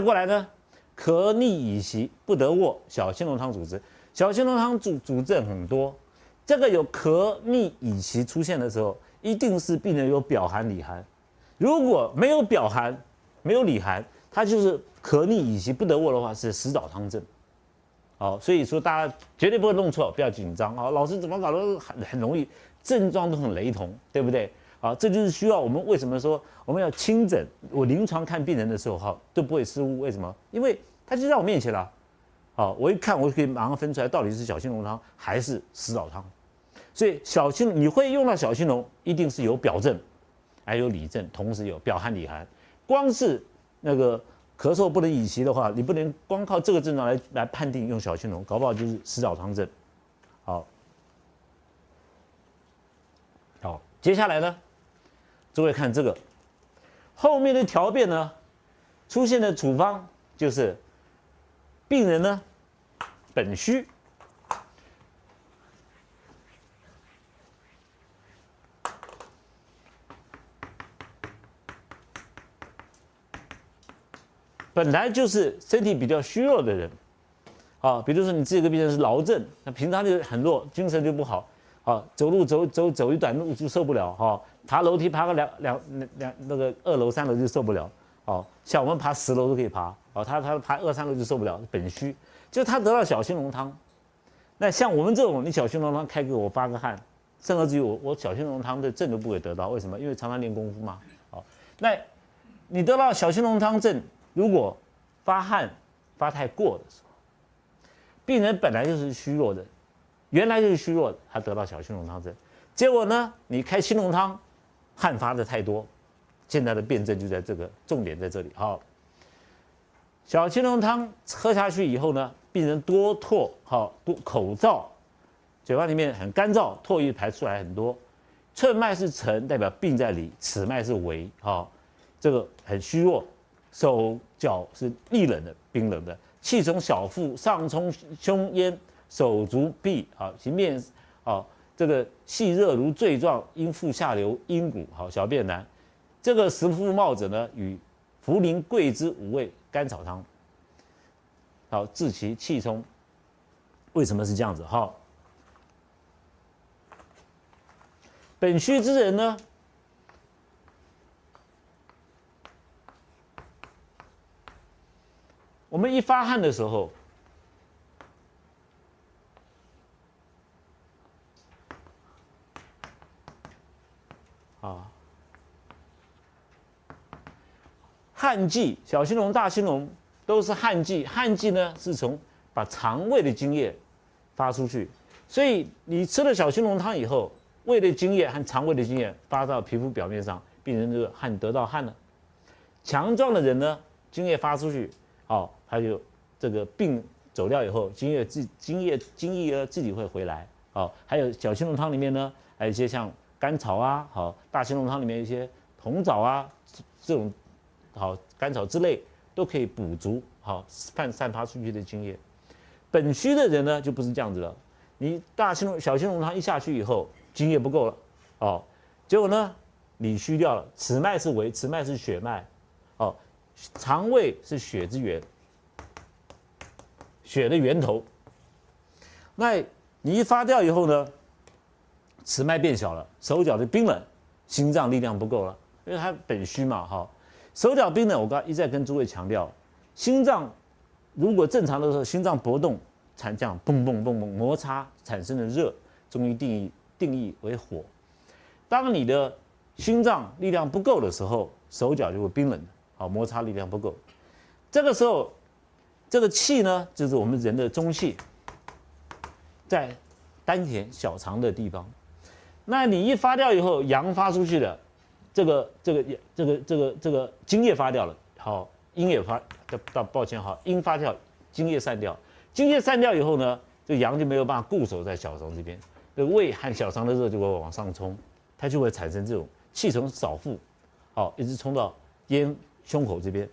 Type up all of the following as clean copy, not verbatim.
过来呢，咳逆以息，不得卧，小青龙汤主之。小青龙汤主症很多，这个有咳逆以息出现的时候，一定是病人有表寒里寒。如果没有表寒，没有里寒，它就是咳逆以息不得卧的话，是食导汤症。好，所以说大家绝对不会弄错，不要紧张啊！老师怎么搞都很容易，症状都很雷同，对不对？啊，这就是需要我们为什么说我们要亲诊？我临床看病人的时候，哈，都不会失误。为什么？因为他就在我面前了。好，我一看，我可以马上分出来到底是小青龙汤还是食导汤。所以小青你会用到小青龙，一定是有表症，还有里症，同时有表寒里寒。光是那个咳嗽不能以息的话，你不能光靠这个症状来判定用小青龙，搞不好就是食导汤症。好，好，接下来呢，诸位看这个后面的条变呢，出现的处方就是病人呢本虚。本来就是身体比较虚弱的人，啊，比如说你这个病人是劳症，那平常就很弱，精神就不好，啊，走路走一段路就受不了，哈，爬楼梯爬个两那个2楼3楼就受不了，哦，像我们爬10楼都可以爬，哦，他爬2、3楼就受不了，本虚，就他得到小青龙汤，那像我们这种，你小青龙汤开给我发个汗，甚至于我小青龙汤的症都不会得到，为什么？因为常常练功夫嘛，好，那你得到小青龙汤症。如果发汗发太过的时候，病人本来就是虚弱的，原来就是虚弱的，他得到小青龙汤症，结果呢，你开青龙汤，汗发的太多，现在的辩证就在这个重点在这里。好，小青龙汤喝下去以后呢，病人多唾，好多口燥，嘴巴里面很干燥，唾液排出来很多，寸脉是沉，代表病在里，尺脉是微，好，这个很虚弱。手脚是逆冷的、冰冷的，气从小腹上冲胸咽，手足臂啊，其面啊，这个细热如坠状，阴腹下流，阴谷好，小便难。这个食腹冒者呢，与茯苓、桂枝、五味甘草汤，好治其气冲。为什么是这样子？好，本虚之人呢？我们一发汗的时候，啊，汗剂，小青龙、大青龙都是汗剂。汗剂呢是从把肠胃的津液发出去，所以你吃了小青龙汤以后，胃的津液和肠胃的津液发到皮肤表面上，病人这个汗得到汗了。强壮的人呢，津液发出去。好，他就这个病走掉以后，津液自己会回来。好，还有小青龙汤里面呢，还有一些像甘草啊，好，大青龙汤里面一些红枣啊，这种好甘草之类都可以补足好散发出去的津液。本虚的人呢，就不是这样子了。你小青龙汤一下去以后，津液不够了，哦，结果呢，你虚掉了，此脉是微，此脉是血脉，哦。肠胃是血之源，血的源头。那你一发掉以后呢，此脉变小了，手脚就冰冷，心脏力量不够了，因为它本虚嘛，哈。手脚冰冷，我刚一再跟诸位强调，心脏如果正常的时候，心脏搏动这样蹦蹦蹦蹦摩擦产生的热，中医定义为火。当你的心脏力量不够的时候，手脚就会冰冷。好，摩擦力量不够，这个时候，这个气呢，就是我们人的中气，在丹田小肠的地方。那你一发掉以后，阳发出去了，这个津液发掉了，好，阴也发，抱歉哈，阴发掉，津液散掉，津液散掉以后呢，这个阳就没有办法固守在小肠这边，这个胃和小肠的热就会往上冲，它就会产生这种气从少腹，好，一直冲到胸口这边，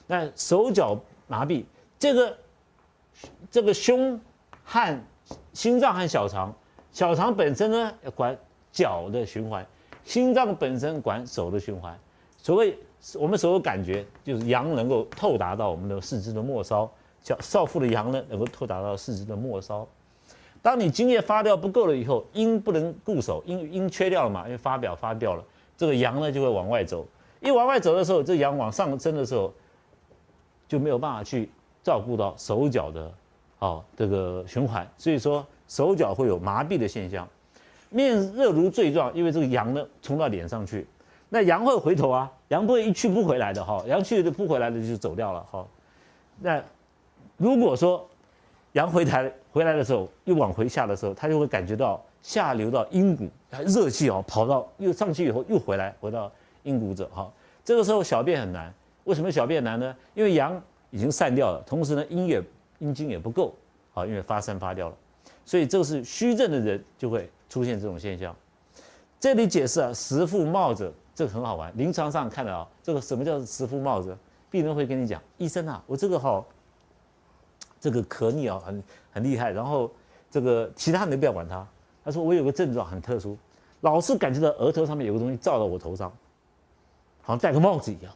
那手脚麻痹，这个胸和心脏和小肠本身呢管脚的循环，心脏本身管手的循环。所谓我们所有感觉就是阳能够透达到我们的四肢的末梢，少腹的阳呢能够透达到四肢的末梢。当你精液发掉不够了以后，阴不能固守，阴缺掉了嘛，因为发掉了，这个阳呢就会往外走。一往外走的时候，这阳往上升的时候，就没有办法去照顾到手脚的这个循环，所以说手脚会有麻痹的现象。面热如醉状，因为这个阳呢冲到脸上去，那阳会回头啊，阳不会一去不回来的阳去的不回来的就走掉了那如果说阳回来的时候，又往回下的时候，他就会感觉到下流到阴骨，热气跑到又上去以后又回到阴骨者这个时候小便很难。为什么小便难呢？因为阳已经散掉了，同时呢阴精也不够因为发散发掉了，所以这个是虚症的人就会出现这种现象。这里解释实腹冒者，这个很好玩，临床上看到这个什么叫实腹冒者，病人会跟你讲，医生我这个这个咳逆很厉害，然后这个其他人不要管他，他说我有个症状很特殊，老是感觉到额头上面有个东西罩到我头上，好像戴个帽子一样，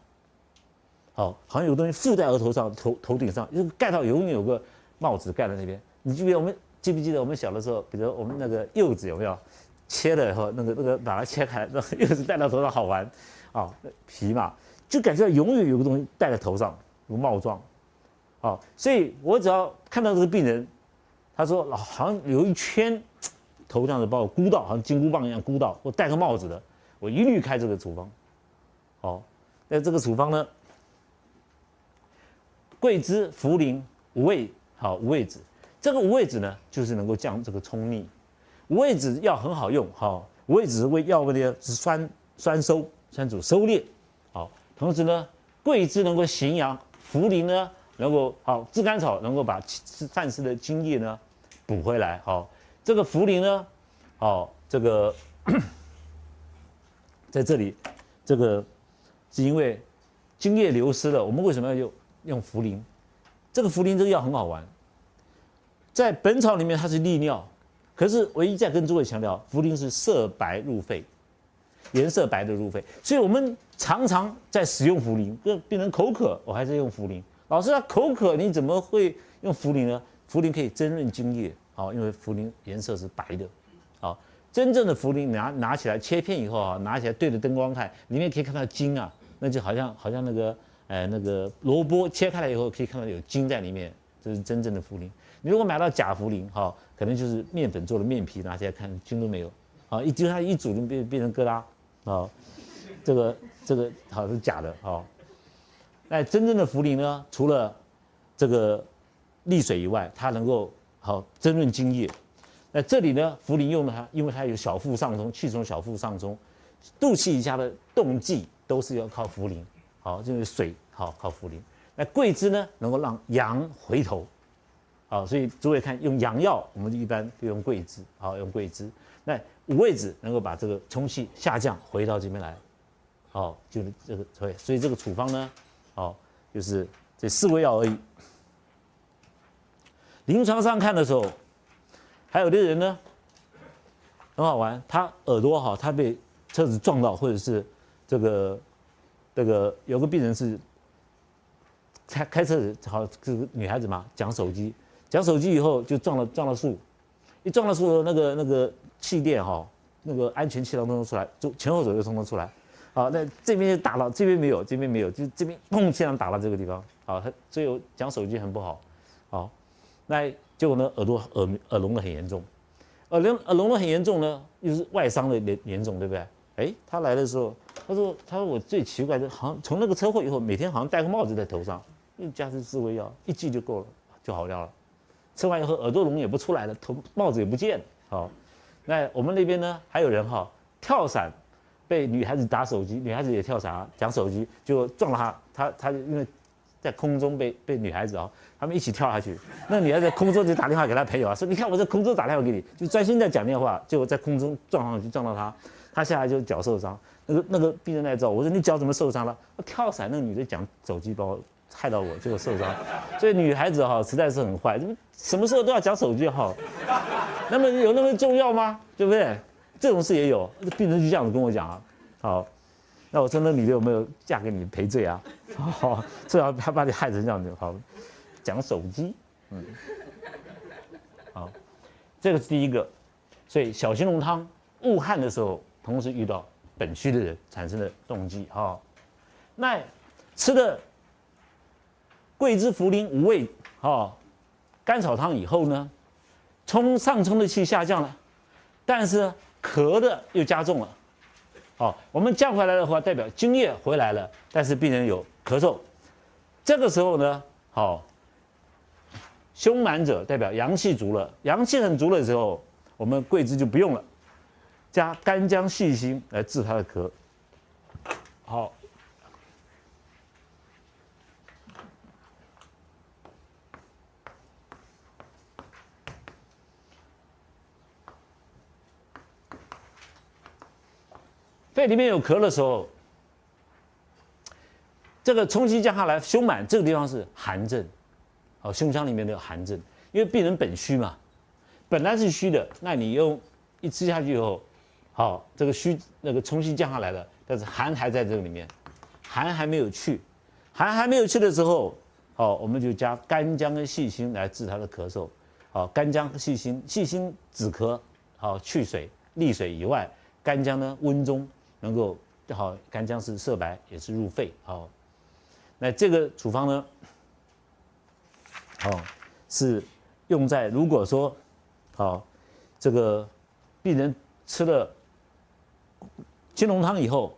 好像有个东西附在额头上，头顶上，就是盖到永远有个帽子盖在那边。你记不记得我们小的时候，比如我们那个柚子有没有切了以后，那个把它切开，那柚子戴到头上好玩皮嘛，就感觉到永远有个东西戴在头上，有帽状。所以我只要看到这个病人，他说好像有一圈头这样子把我箍到，好像金箍棒一样箍到，或戴个帽子的，我一律开这个处方。那这个处方呢，桂枝、茯苓、五味子。这个五味子呢，就是能够降这个冲逆。五味子药很好用，五味子药物呢是酸主收敛，同时呢，桂枝能够行阳，茯苓呢能够炙甘草能够把散失的津液呢补回来，这个茯苓呢，这个在这里，这个是因为津液流失了，我们为什么要用茯苓？这个茯苓这个药很好玩，在本草里面它是利尿，可是唯一在跟诸位强调，茯苓是色白入肺，颜色白的入肺，所以我们常常在使用茯苓，病人口渴，我还是用茯苓。老师他口渴，你怎么会用茯苓呢？茯苓可以增润津液，因为茯苓颜色是白的，真正的茯苓拿起来切片以后拿起来对着灯光看，里面可以看到筋那就好像那个萝卜切开来以后可以看到有筋在里面，这是真正的茯苓。你如果买到假茯苓可能就是面粉做的面皮，拿起来看筋都没有，它一煮就变成疙瘩，这个是假的那真正的茯苓呢，除了这个利水以外，它能够增润津液。那这里呢，茯苓用的因为它有小腹上冲，气从小腹上冲，肚脐以下的动悸都是要靠茯苓，就是水靠茯苓。那桂枝呢，能够让阳回头，所以诸位看用阳药，我们一般就用桂枝，用桂枝。那五味子能够把这个冲气下降，回到这边来，就是这个所以这个处方呢，就是这4味药而已。临床上看的时候，还有的人呢，很好玩，他耳朵他被车子撞到，或者是这个有个病人是开车子，这个女孩子嘛，讲手机以后就撞了树，一撞了树，那个气垫那个安全气囊通出来，就前后左右通出来。那这边打到，这边没有，就这边砰，气囊打到这个地方，所以讲手机很不好，那结果呢，耳聋的很严重，耳聋的很严重呢，又是外伤的严重，对不对？他来的时候，他说我最奇怪的，好像从那个车祸以后，每天好像戴个帽子在头上，加这4味药1剂就够了，就好掉了。吃完以后耳朵聋也不出来了，帽子也不见了。那我们那边呢，还有人跳伞被女孩子打手机，女孩子也跳伞讲手机，就撞了他因为在空中被女孩子他们一起跳下去，那女孩子在空中就打电话给她朋友说，你看我在空中打电话给你，就专心在讲电话，结果在空中撞上去撞到他下来就脚受伤，那个病人来找我说你脚怎么受伤了？跳伞那个女的讲手机把我害到我，结果受伤，所以女孩子实在是很坏，什么时候都要讲手机那么有那么重要吗？对不对？这种事也有，病人就这样子跟我讲好，那我说那女的有没有嫁给你赔罪啊？好，最好他把你害成这样子。好，讲手机，好，这个是第一个。所以小兴隆汤误汉的时候，同时遇到本虚的人产生的动机。哈，那吃了桂枝茯苓五味甘草汤以后呢，上冲的气下降了，但是咳的又加重了。我们降回来的话，代表津液回来了，但是病人有咳嗽。这个时候呢，胸满者代表阳气足了，阳气很足了的时候，我们桂枝就不用了，加干姜细辛来治他的咳。好，肺里面有咳的时候，这个冲气降下来，胸满这个地方是寒症，胸腔里面的寒症，因为病人本虚嘛，本来是虚的，那你用一吃下去以后，这个虚那个冲气降下来了，但是寒还在这个里面，寒还没有去，寒还没有去的时候，我们就加干姜跟细辛来治他的咳嗽。干姜细辛，细辛止咳，去水利水以外，干姜呢温中。能够干姜是色白，也是入肺。那这个处方呢，是用在如果说，这个病人吃了青龙汤以后，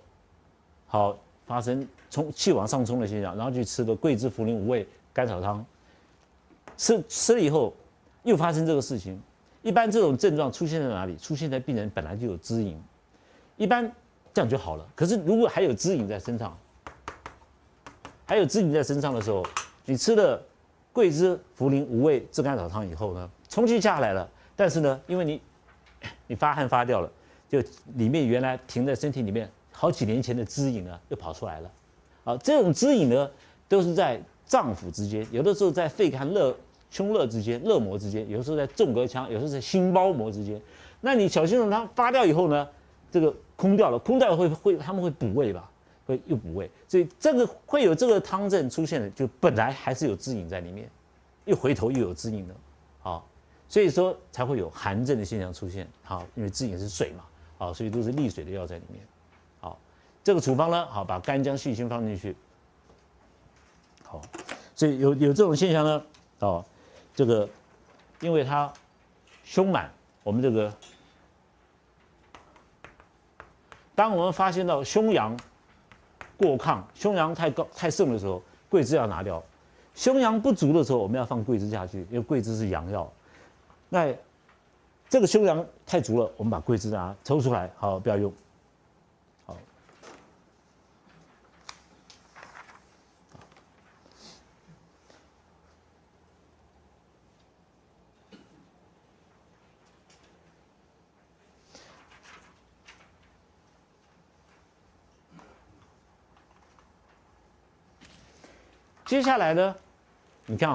发生气往上冲的现象，然后去吃了桂枝茯苓五味甘草汤，吃了以后又发生这个事情。一般这种症状出现在哪里？出现在病人本来就有滋饮，一般。这样就好了。可是如果还有滋饮在身上，的时候，你吃了桂枝茯苓五味炙甘草汤以后呢，冲气下来了，但是呢，因为你发汗发掉了，就里面原来停在身体里面好几年前的滋饮呢又跑出来了。这种滋饮呢都是在脏腑之间，有的时候在肺和胸肋之间、肋膜之间，有的时候在纵隔腔，有时候在心包膜之间。那你小兴隆汤发掉以后呢，这个空掉了他们会补胃吧，会又补胃，所以这个会有这个汤症出现的，就本来还是有滋饮在里面，又回头又有滋饮了，所以说才会有寒症的现象出现，因为滋饮是水嘛，所以都是利水的药在里面，这个处方呢，把干姜细辛放进去，所以有这种现象呢，这个因为它胸满，我们这个。当我们发现到胸阳过亢、胸阳太盛的时候，桂枝要拿掉；胸阳不足的时候，我们要放桂枝下去，因为桂枝是阳药。那这个胸阳太足了，我们把桂枝抽出来，不要用。接下来呢，你看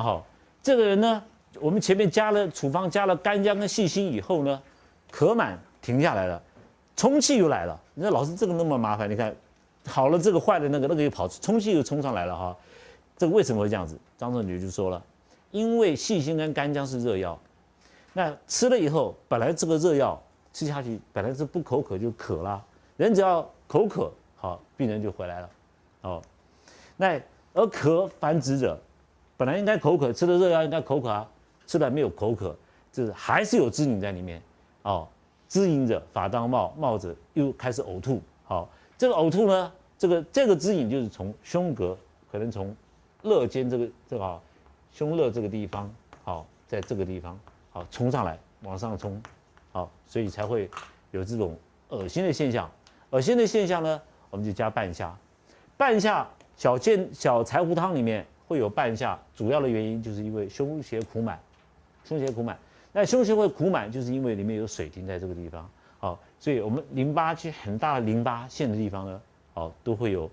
这个人呢，我们前面处方加了干姜跟细辛以后呢，咳满停下来了，冲气又来了。你说老师这个那么麻烦，你看好了这个坏的那个又跑，冲气又冲上来了这个为什么会这样子？张仲景就说了，因为细辛跟干姜是热药，那吃了以后，本来这个热药吃下去本来是不口渴就渴啦，人只要口渴，病人就回来了，那。而咳繁殖者，本来应该口渴，吃的热药应该口渴吃了没有口渴，就是还是有滋饮在里面，滋饮者法当冒，冒者又开始呕吐，这个呕吐呢，这个滋饮就是从胸膈，可能从肋间这个胸肋这个地方，在这个地方，冲上来往上冲，所以才会有这种恶心的现象。恶心的现象呢，我们就加半夏，小柴胡汤里面会有半夏，主要的原因就是因为胸胁苦满，那胸胁会苦满，就是因为里面有水停在这个地方，所以我们淋巴区很大的淋巴腺的地方呢，都会有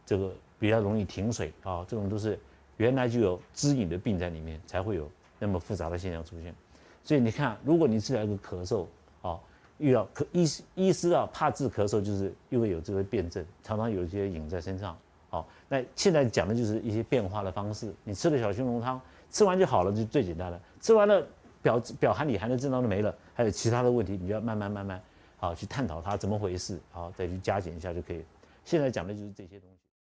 这个比较容易停水，这种都是原来就有滋饮的病在里面，才会有那么复杂的现象出现。所以你看，如果你治疗一个咳嗽，遇到医师啊怕治咳嗽，就是因为有这个辩证，常常有一些瘾在身上。好，那现在讲的就是一些变化的方式，你吃了小青龙汤，吃完就好了，就最简单了。吃完了表含里含的症状都没了，还有其他的问题，你就要慢慢好去探讨它怎么回事，好再去加减一下就可以了。现在讲的就是这些东西。